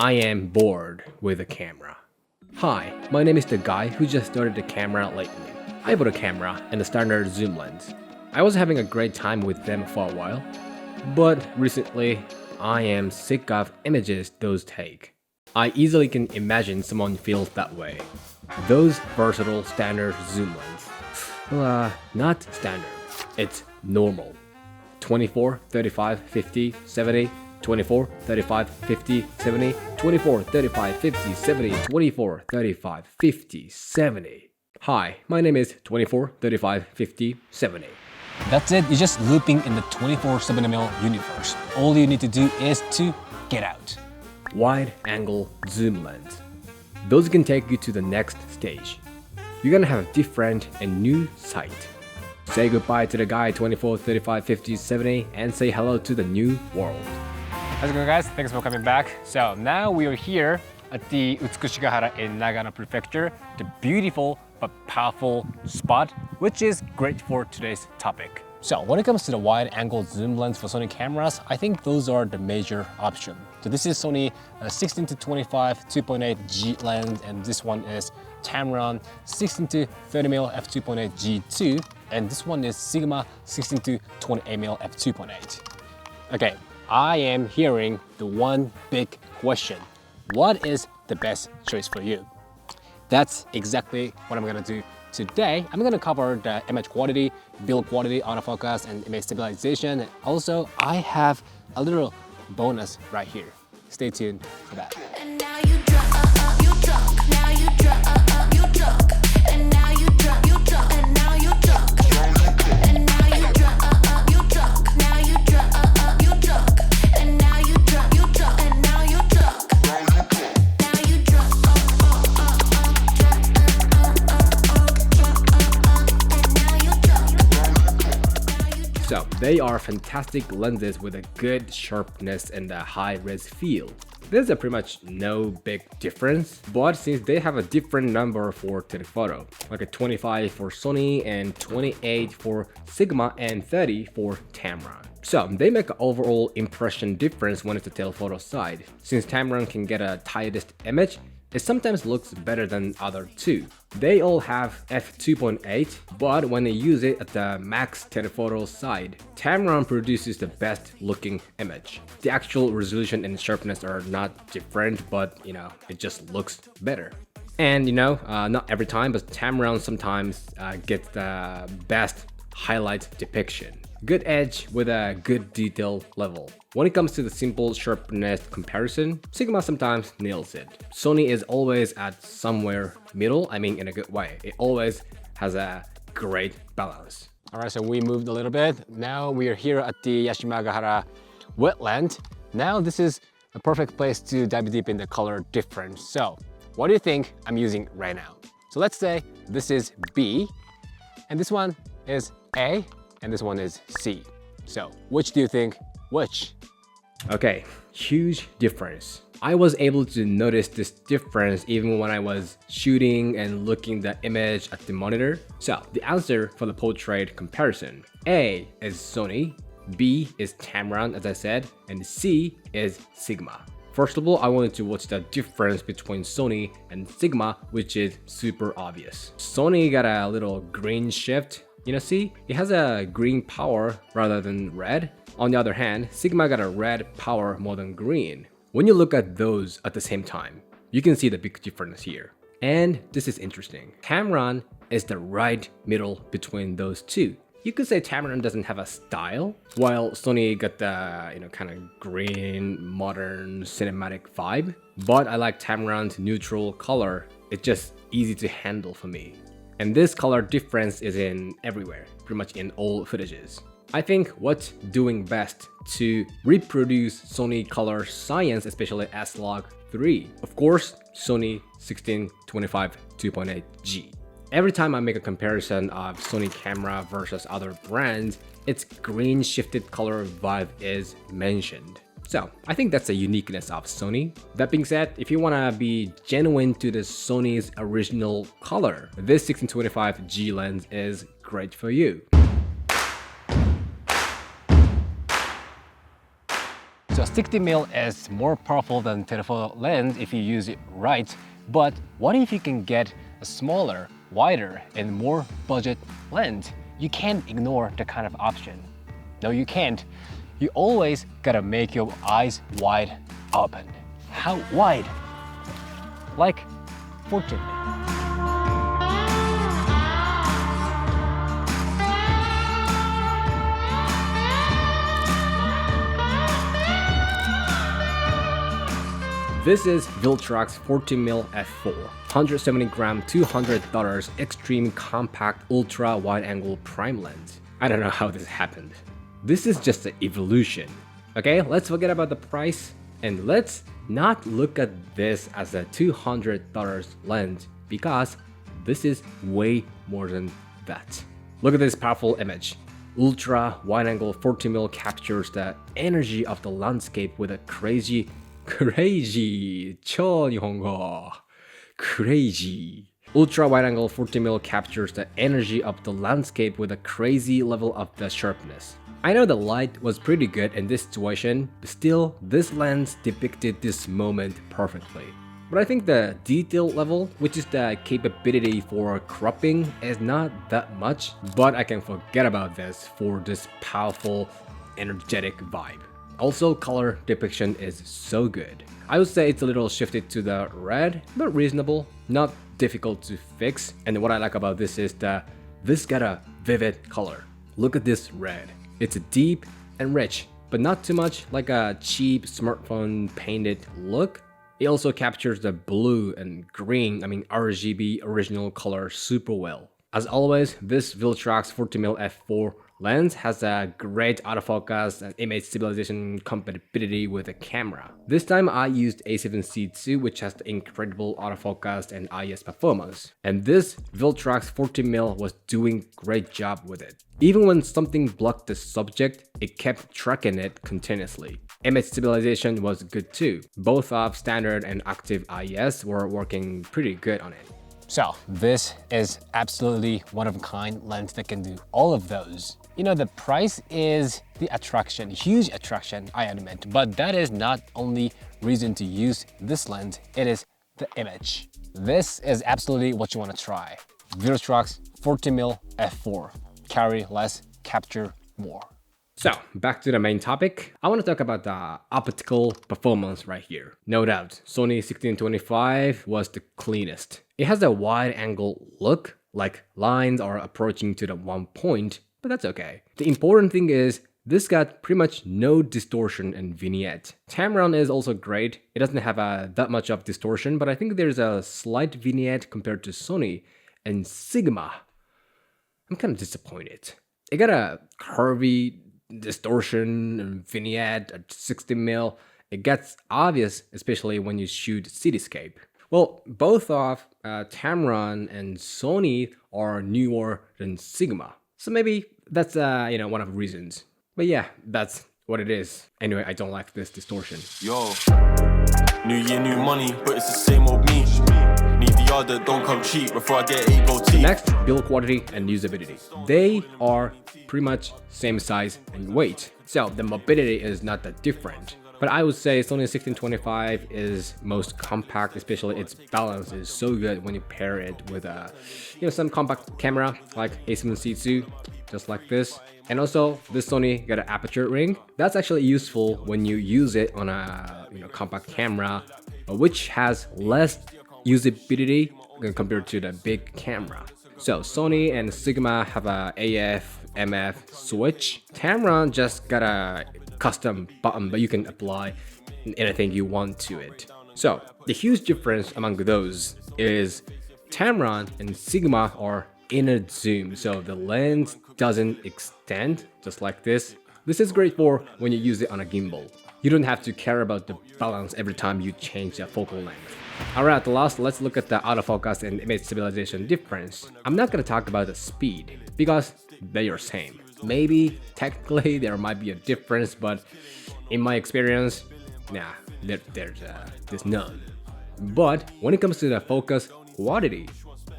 I am bored with a camera. Hi, my name is the guy who just started the camera lately. I bought a camera and a standard zoom lens. I was having a great time with them for a while, but recently I am sick of images those take. I easily can imagine someone feels that way. Those versatile standard zoom lens. Not standard, it's normal. 24, 35, 50, 70, 24, 35, 50, 70, 24, 35, 50, 70, 24, 35, 50, 70. Hi, my name is 24, 35, 50, 70. That's it, you're just looping in the 24/7mm universe. All you need to do is to get out. Wide angle zoom lens. Those can take you to the next stage. You're gonna have a different and new sight. Say goodbye to the guy 24, 35, 50, 70 and say hello to the new world. How's it going, guys? Thanks for coming back. So now we are here at the Utsukushigahara in Nagano Prefecture, the beautiful but powerful spot, which is great for today's topic. So when it comes to the wide angle zoom lens for Sony cameras, I think those are the major option. So this is Sony 16-25 2.8G lens, and this one is Tamron 16-30mm f2.8 G2, and this one is Sigma 16-28mm f2.8. Okay, I am hearing the one big question. What is the best choice for you? That's exactly what I'm gonna do today. I'm gonna cover the image quality, build quality, autofocus, and image stabilization. And also, I have a little bonus right here. Stay tuned for that. And now you drunk, you drunk. Now you drunk, you drunk. And now you drunk, you drunk. And now you drunk. And now you drunk, you drunk. Now you drunk, you drunk. And now you drunk, you drunk. And now you drunk. Now you drunk, So they are fantastic lenses with a good sharpness and a high-res feel. There's pretty much no big difference, but since they have a different number for telephoto, like a 25 for Sony and 28 for Sigma and 30 for Tamron. So they make an overall impression difference when it's the telephoto side. Since Tamron can get a tightest image, it sometimes looks better than other two. They all have f2.8, but when they use it at the max telephoto side, Tamron produces the best looking image. The actual resolution and sharpness are not different, but it just looks better. And not every time, but Tamron sometimes gets the best highlight depiction. Good edge with a good detail level. When it comes to the simple sharpness comparison, Sigma sometimes nails it. Sony is always at somewhere middle, I mean in a good way. It always has a great balance. All right, so we moved a little bit. Now we are here at the Yashimagahara wetland. Now this is a perfect place to dive deep in the color difference. So what do you think I'm using right now? So let's say this is B, and this one is A, and this one is C. So which do you think which? Okay, huge difference. I was able to notice this difference even when I was shooting and looking the image at the monitor. So the answer for the portrait comparison: A is Sony, B is Tamron as I said, and C is Sigma. First of all, I wanted to watch the difference between Sony and Sigma, which is super obvious. Sony got a little green shift. See, it has a green power rather than red. On the other hand, Sigma got a red power more than green. When you look at those at the same time, you can see the big difference here. And this is interesting. Tamron is the right middle between those two. You could say Tamron doesn't have a style, while Sony got the kind of green, modern, cinematic vibe. But I like Tamron's neutral color. It's just easy to handle for me. And this color difference is in everywhere, pretty much in all footages. I think what's doing best to reproduce Sony color science, especially S-Log3. Of course, Sony 16-25 2.8G. Every time I make a comparison of Sony camera versus other brands, its green shifted color vibe is mentioned. So I think that's a uniqueness of Sony. That being said, if you want to be genuine to the Sony's original color, this 16-25G lens is great for you. So 60mm is more powerful than telephoto lens if you use it right, but what if you can get a smaller, wider, and more budget lens? You can't ignore the kind of option. No, you can't. You always gotta make your eyes wide open. How wide? Like 14. This is VILTROX 14mm f4, 170 gram, $200 extreme compact ultra wide angle prime lens. I don't know how this happened. This is just an evolution. Okay, let's forget about the price and let's not look at this as a $200 lens because this is way more than that. Look at this powerful image. Ultra wide angle 14mm captures the energy of the landscape with a crazy 초 일본어 crazy. Ultra wide angle 14mm captures the energy of the landscape with a crazy level of the sharpness. I know the light was pretty good in this situation, but still this lens depicted this moment perfectly. But I think the detail level, which is the capability for cropping, is not that much, but I can forget about this for this powerful, energetic vibe. Also, color depiction is so good. I would say it's a little shifted to the red, but reasonable, not difficult to fix. And what I like about this is that this got a vivid color. Look at this red. It's deep and rich, but not too much like a cheap smartphone painted look. It also captures the blue and green, RGB original color super well. As always, this VILTROX 14mm f4 lens has a great autofocus and image stabilization compatibility with the camera. This time I used A7C II, which has the incredible autofocus and IS performance. And this VILTROX 14mm was doing great job with it. Even when something blocked the subject, it kept tracking it continuously. Image stabilization was good too. Both of standard and active IS were working pretty good on it. So this is absolutely one-of-a-kind lens that can do all of those. You know, the price is the attraction, huge attraction, I admit, but that is not only reason to use this lens, it is the image. This is absolutely what you want to try. VILTROX 14mm f4, carry less, capture more. So, back to the main topic. I want to talk about the optical performance right here. No doubt, Sony 1625 was the cleanest. It has a wide angle look, like lines are approaching to the one point, but that's okay. The important thing is, this got pretty much no distortion and vignette. Tamron is also great. It doesn't have that much of distortion, but I think there's a slight vignette compared to Sony. And Sigma, I'm kind of disappointed. It got a curvy distortion and vignette at 60mm. It gets obvious, especially when you shoot cityscape. Well, both of Tamron and Sony are newer than Sigma, so maybe that's one of the reasons. But yeah, that's what it is. Anyway, I don't like this distortion. Yo, new year, new money, but it's the same old me. Need the yard that don't come cheap before I get 8 gold teeth. Next, build quality and usability. They are pretty much same size and weight, so the mobility is not that different. But I would say Sony 1625 is most compact, especially its balance is so good when you pair it with some compact camera like A7C II, just like this. And also, this Sony got an aperture ring. That's actually useful when you use it on a compact camera, which has less usability compared to the big camera. So Sony and Sigma have a AF, MF switch. Tamron just got a custom button, but you can apply anything you want to it. So the huge difference among those is Tamron and Sigma are inner zoom, so the lens doesn't extend just like this. This is great for when you use it on a gimbal. You don't have to care about the balance every time you change the focal length. Alright, last, let's look at the autofocus and image stabilization difference. I'm not gonna talk about the speed because they are same. Maybe technically there might be a difference, but in my experience, nah, there's none. But when it comes to the focus quality,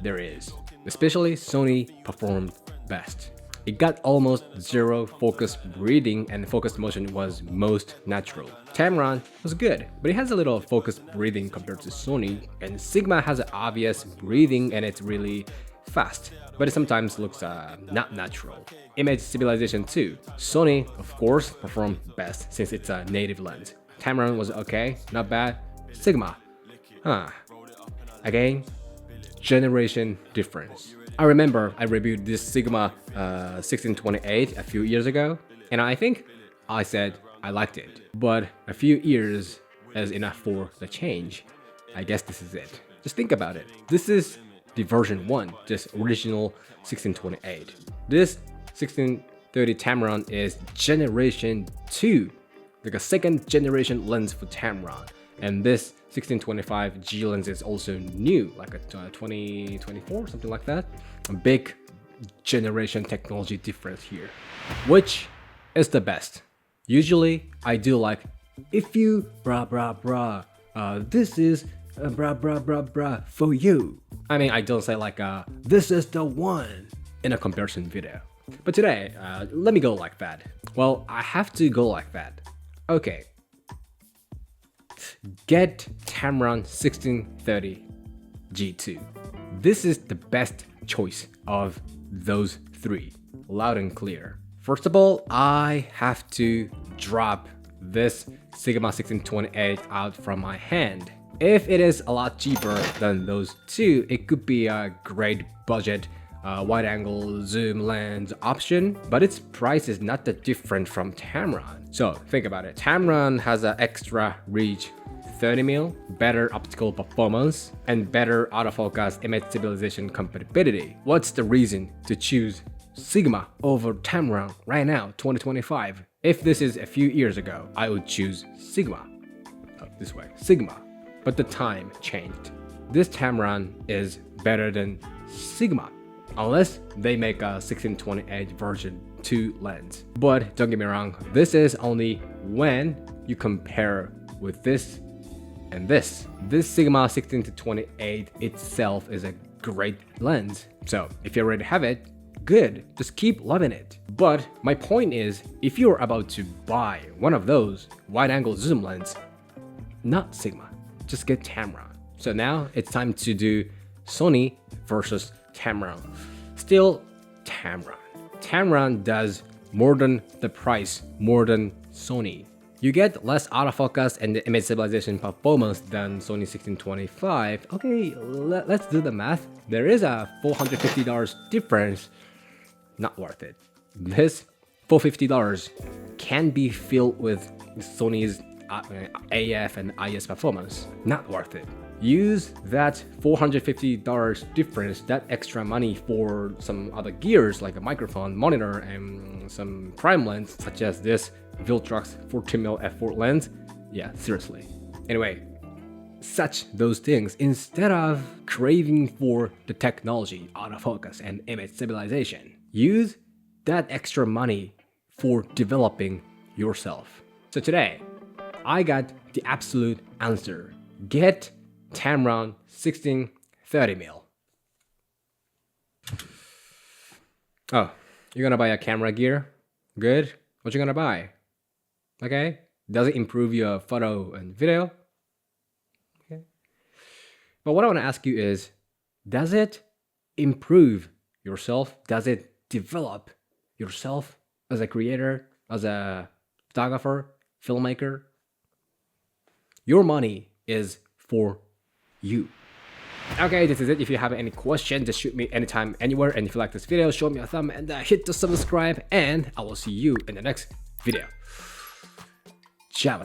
there is. Especially Sony performed best. It got almost zero focus breathing and focus motion was most natural. Tamron was good, but it has a little focus breathing compared to Sony, and Sigma has an obvious breathing and it's really fast, but it sometimes looks not natural. Image stabilization too. Sony, of course, performed best since it's a native lens. Tamron was okay, not bad. Sigma, again, generation difference. I remember I reviewed this Sigma 1628 a few years ago, and I think I said I liked it, but a few years is enough for the change. I guess this is it. Just think about it. This is the version 1, this original 1628. This 1630 Tamron is generation 2, like a second generation lens for Tamron. And this 1625 G lens is also new, like a 2024, something like that. A big generation technology difference here. Which is the best? Usually, I do like, if you this is for you. I mean, I don't say like this is the one in a comparison video. But today, let me go like that. Well, I have to go like that. Okay. Get Tamron 1630 G2. This is the best choice of those three, loud and clear. First of all, I have to drop this Sigma 1628 out from my hand. If it is a lot cheaper than those two, it could be a great budget wide-angle zoom lens option, but its price is not that different from Tamron. So think about it. Tamron has an extra reach 30mm, better optical performance, and better autofocus image stabilization compatibility. What's the reason to choose Sigma over Tamron right now, 2025? If this is a few years ago, I would choose Sigma. This way, Sigma. But the time changed. This Tamron is better than Sigma, unless they make a 1628 version 2 lens. But don't get me wrong, this is only when you compare with this and this. This Sigma 16-28 itself is a great lens. So if you already have it, good, just keep loving it. But my point is, if you're about to buy one of those wide-angle zoom lens, not Sigma, just get Tamron. So now it's time to do Sony versus Tamron. Still Tamron. Tamron does more than the price, more than Sony. You get less autofocus and the image stabilization performance than Sony 1625. Okay, let's do the math. There is a $450 difference. Not worth it. This $450 can be filled with Sony's AF and IS performance. Not worth it. Use that $450 difference, that extra money, for some other gears like a microphone, monitor, and some prime lens such as this VILTROX 14mm f4 lens. Yeah, seriously. Anyway, such those things instead of craving for the technology, autofocus, and image stabilization. Use that extra money for developing yourself. So today, I got the absolute answer. Get Tamron 1630mm. Oh, you're gonna buy a camera gear? Good. What you gonna buy? Okay. Does it improve your photo and video? Okay. But what I want to ask you is, does it improve yourself? Does it develop yourself as a creator, as a photographer, filmmaker? Your money is for you. Okay, this is it. If you have any questions, just shoot me anytime, anywhere. And if you like this video, show me a thumb and hit the subscribe. And I will see you in the next video. Ciao.